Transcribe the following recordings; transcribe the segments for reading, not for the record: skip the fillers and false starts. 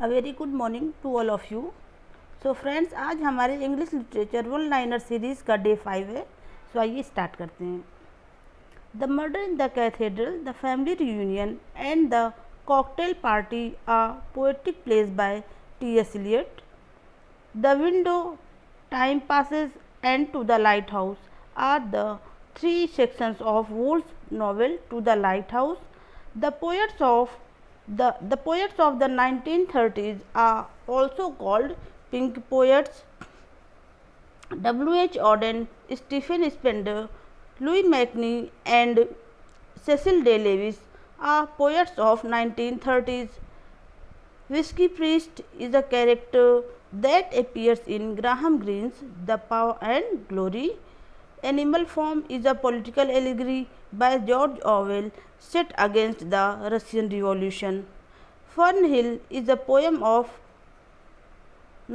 A very good morning to all of you. So friends, आज हमारे English literature one liner series का day 5 है। So आइए start करते हैं। The murder in the cathedral, the family reunion and the cocktail party a poetic place by T.S. Eliot. The window, time passes, and to the lighthouse are the three sections of Woolf's novel To the Lighthouse. The poets of the 1930s are also called pink poets. W. H. Auden, Stephen Spender, Louis Macknight, and Cecil D. Lewis are poets of 1930s. Whiskey Priest is a character that appears in Graham Greene's The Power and Glory. Animal Farm is a political allegory by George Orwell set against the Russian Revolution. Fern Hill is a poem of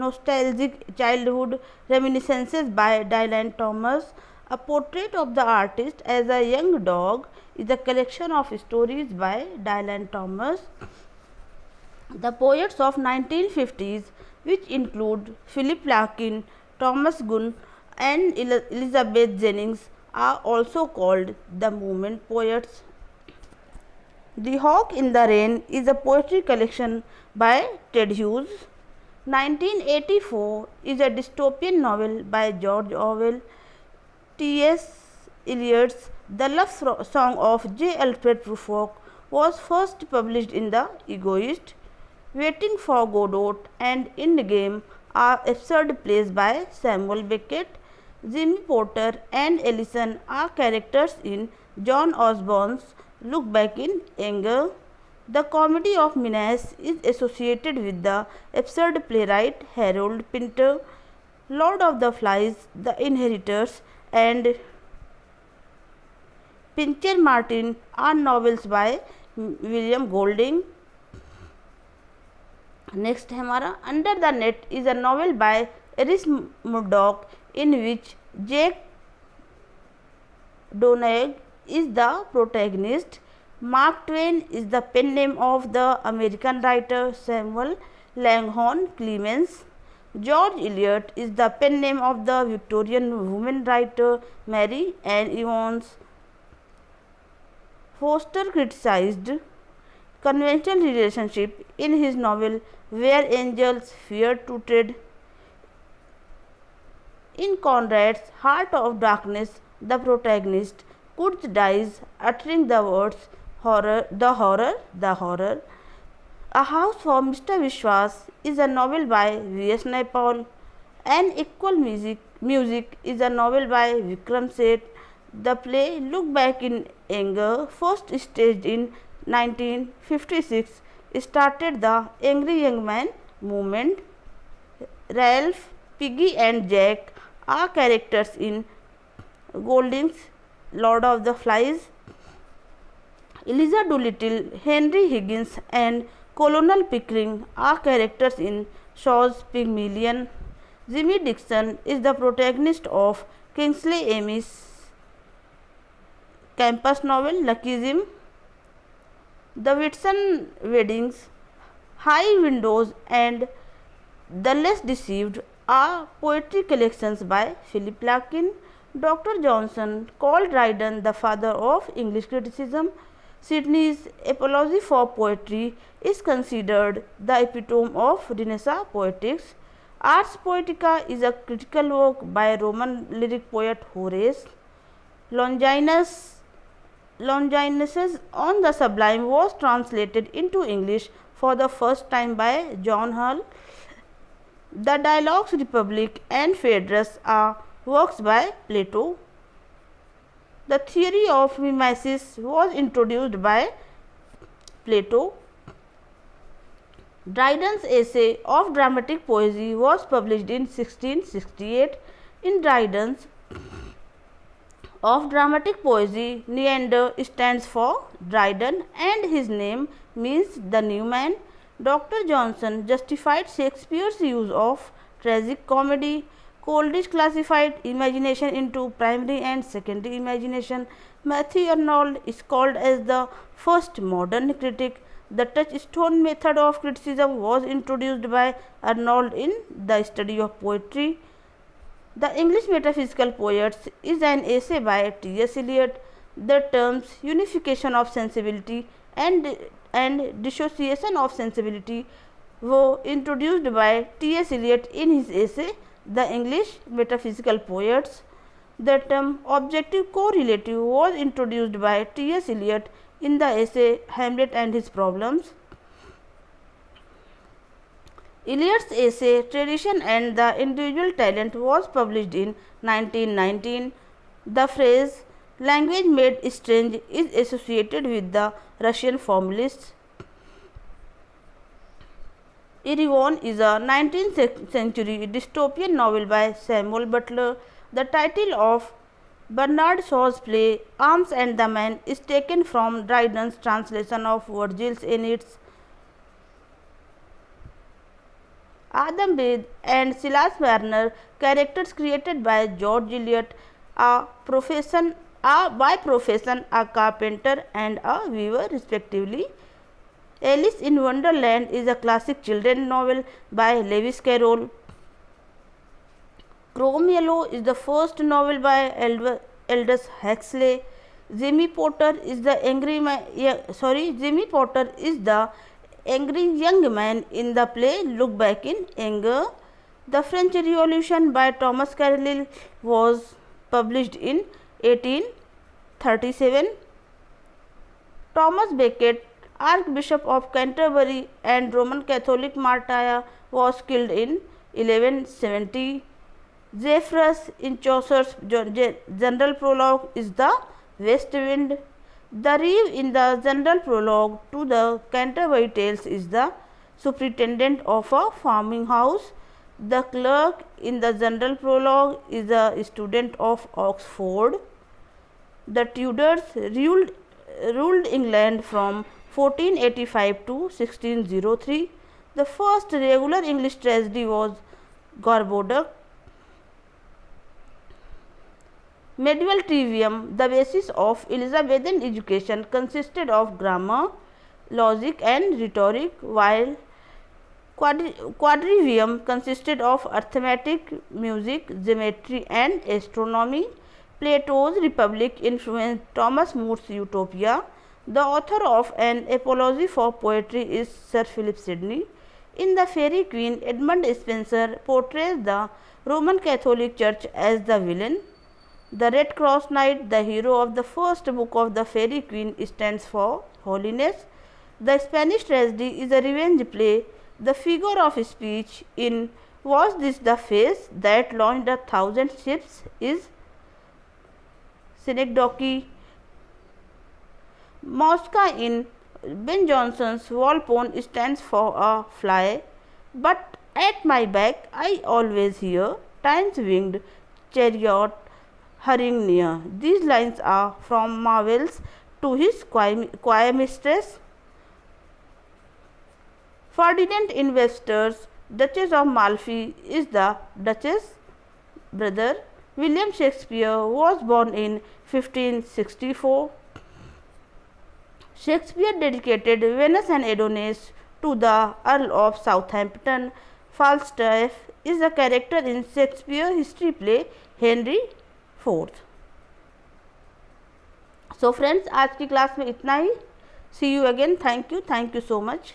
nostalgic childhood reminiscences by Dylan Thomas. A Portrait of the Artist as a Young Dog is a collection of stories by Dylan Thomas. The poets of 1950s, which include Philip Larkin, Thomas Gunn, and Elizabeth Jennings, are also called the movement poets. The Hawk in the Rain is a poetry collection by Ted Hughes. 1984 is a dystopian novel by George Orwell. T.S. Eliot's The Love Song of J. Alfred Prufrock was first published in The Egoist. Waiting for Godot and Endgame are absurd plays by Samuel Beckett. Jimmy Porter and Ellison are characters in John Osborne's Look Back in Anger. The Comedy of Minas is associated with the absurd playwright Harold Pinter. Lord of the Flies, The Inheritors, and Pincher Martin are novels by William Golding. Next है हमारा under the net is a novel by Iris Murdoch in which Jake Donaghue is the protagonist. Mark Twain is the pen name of the American writer Samuel Langhorne Clemens. George Eliot is the pen name of the Victorian women writer Mary Ann Evans. Foster criticized conventional relationship in his novel Where Angels Fear to Tread. In Conrad's Heart of Darkness, the protagonist Kurtz dies uttering the words horror, the horror, the horror. A House for Mr. Vishwas is a novel by V.S. Naipaul. An Equal Music is a novel by Vikram Seth. The play Look Back in Anger, first staged in 1956, started the Angry Young Man movement. Ralph, Piggy and Jack are characters in Golding's Lord of the Flies. Eliza Doolittle, Henry Higgins and Colonel Pickering are characters in Shaw's Pygmalion. Jimmy Dixon is the protagonist of Kingsley Amis' campus novel Lucky Jim. The Whitson Weddings, High Windows, and The Less Deceived are poetry collections by Philip Larkin. Dr. Johnson called Dryden the father of English criticism. Sidney's Apology for Poetry is considered the epitome of Renaissance poetics. Ars Poetica is a critical work by Roman lyric poet Horace. Longinus on the Sublime was translated into English for the first time by John Hull. The Dialogues, Republic, and Phaedrus are works by Plato. The theory of mimesis was introduced by Plato. Dryden's essay of dramatic poesy was published in 1668. In Dryden's of dramatic poesy, Neander stands for Dryden and his name means the new man. Dr. Johnson justified Shakespeare's use of tragic comedy. Coleridge classified imagination into primary and secondary imagination. Matthew Arnold is called as the first modern critic. The touchstone method of criticism was introduced by Arnold in The Study of Poetry. The English Metaphysical Poets is an essay by T.S. Eliot. The terms unification of sensibility and dissociation of sensibility were introduced by T.S. Eliot in his essay The English Metaphysical Poets. The term objective correlative was introduced by T.S. Eliot in the essay Hamlet and His Problems. Eliot's essay Tradition and the Individual Talent was published in 1919. The phrase language made strange is associated with the Russian formalists. Erewhon is a 19th century dystopian novel by Samuel Butler. The title of Bernard Shaw's play Arms and the Man is taken from Dryden's translation of Virgil's Aeneid. Adam Bede and Silas Marner, characters created by George Eliot, are by profession a carpenter and a weaver respectively. Alice in Wonderland is a classic children's novel by Lewis Carroll. Chrome Yellow is the first novel by Aldous Huxley. Jimmy Potter is the angry young man in the play Look Back in Anger. The French Revolution by Thomas Carlyle was published in 1837. Thomas Becket, Archbishop of Canterbury and Roman Catholic martyr, was killed in 1170. Zephyrus in Chaucer's general prologue is the west wind. The reeve in the general prologue to the Canterbury Tales is the superintendent of a farming house. The clerk in the general prologue is a student of Oxford. The Tudors ruled England from 1485 to 1603. The first regular English tragedy was Gorboduc. Medieval trivium, the basis of Elizabethan education, consisted of grammar, logic and rhetoric, while quadrivium consisted of arithmetic, music, geometry and astronomy. Plato's Republic influenced Thomas More's Utopia. The author of An Apology for Poetry is Sir Philip Sidney. In The Faerie Queene, Edmund Spenser portrays the Roman Catholic Church as the villain. The Red Cross Knight, the hero of the first book of The Faerie Queene, stands for holiness. The Spanish tragedy is a revenge play. The figure of speech in Was This the Face That Launched 1,000 Ships is Synecdoche. Mosca in Ben Jonson's Volpone stands for a fly. But at my back I always hear Time's winged chariot hurrying near. These lines are from Marvell's To His Choir Mistress. Ferdinand Investors, Duchess of Malfi, is the Duchess' brother. William Shakespeare was born in 1564. Shakespeare dedicated Venus and Adonis to the Earl of Southampton. Falstaff is a character in Shakespeare history play Henry IV. So friends, आज की class में इतना ही. See you again. Thank you so much.